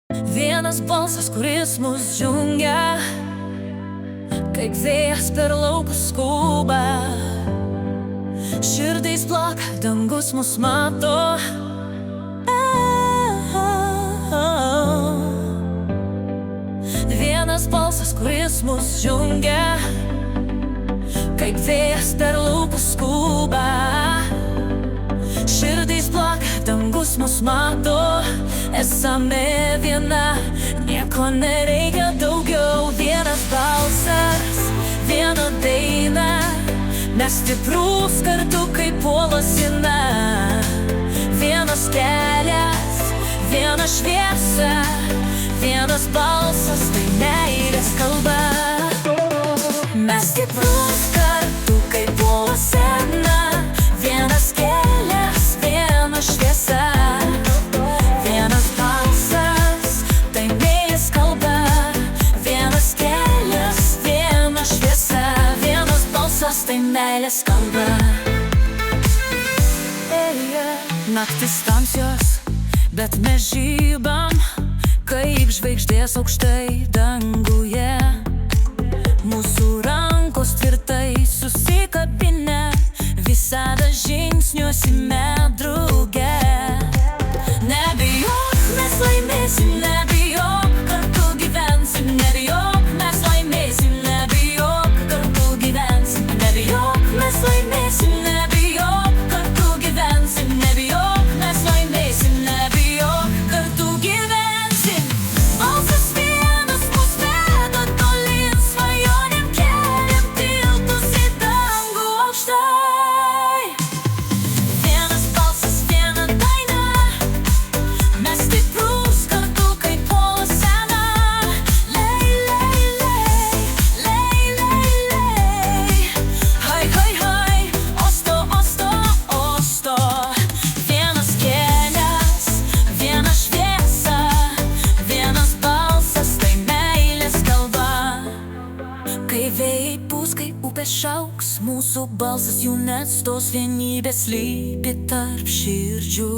Vienas balsas, kuris mus jungia, kaip vėjas per laukus skuba. Širdys plaka, dangus mus mato. Vienas balsas, kuris mus jungia, kaip vėjas per laukus skuba. Širdys plaka, dangus mus mato. Esame viena, nieko nereikia daugiau. Vienas balsas, viena daina, mes stiprūs kartu kaip uolasina. Vienas kelias, viena šviesa, vienas balsas, tai meilės kalba. Mes stiprūs kartu kaip uolasina. Vienas kelias, viena šviesa, vienas balsas, tai meilės kalba. Vienas kelias, viena šviesa, vienas balsas, tai meilės kalba. Naktis tamsios, bet mes žybam, kaip žvaigždės aukštai danguje. Mūsų rankos tvirtai susikabinę, visada žingsniuosime drauge. Nebijok, mes laimėsim, nebijok, kartu gyvensim. Nebijok, mes laimėsim, nebijok, kartu gyvensim. Nebijok, mes laimėsim, nebijok, kartu gyvensim. Nebijok, mes laimėsim, nebijok, kartu gyvensim. Balsas vienas mus veda tolyn, svajonėm keliam tiltus į dangų aukštai. Vienas balsas, viena daina, mes stiprūs kartu kaip uolasena. Lei, lei, lei, lei, lei, lei. Hai, hai, hai, osto, osto, osto. Vienas kelias, viena šviesa, vienas balsas, tai meilės kalba. Kai vėjai pūs, kai upės šauks, mūsų balsas jų neatstos. Vienybė slypi tarp širdžių.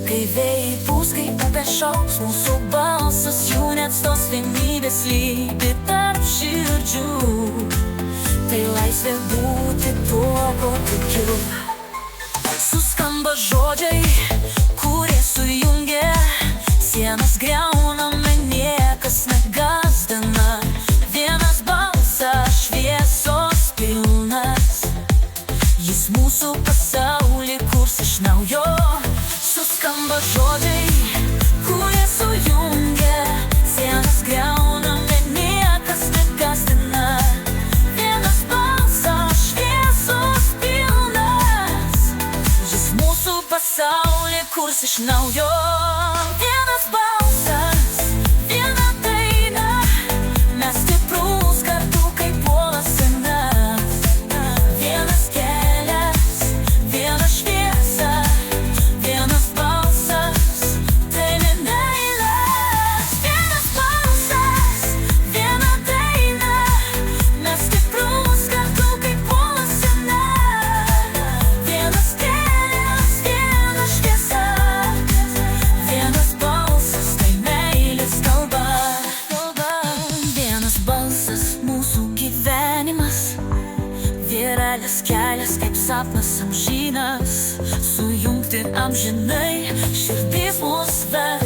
Kai vėjai pūs, kai upės šauks, mūsų balsas jų neatstos. Vienybė slypi tarp širdžių. Tai laisvė būti tuo, ko tikiu. Suskamba žodžiai, kurie sujungia. Sienas griauname, niekas negąsdina. Vienas balsas, šviesos pilnas, jis mūsų pasaulį kurs iš naujo. Suskamba žodžiai, kurie sujungia. Sienas griauname, niekas negąsdina. Vienas balsas, šviesos pilnas, jis mūsų pasaulį kurs iš naujo. Vienas balsas, viena daina, mes stiprūs kartu kaip uolasena. Vienas kelias, viena šviesa, vienas balsas, tai meilės. Vienas balsas, viena daina, mes stiprūs kartu kaip uolasena. Vienas kelias, viena šviesa, vienas balsas, tai meilės kalba. Vienas balsas, mūsų gyvenimas, vienas kelias kaip sapnas amžinas. Sujungti amžinai, širdys mus veda.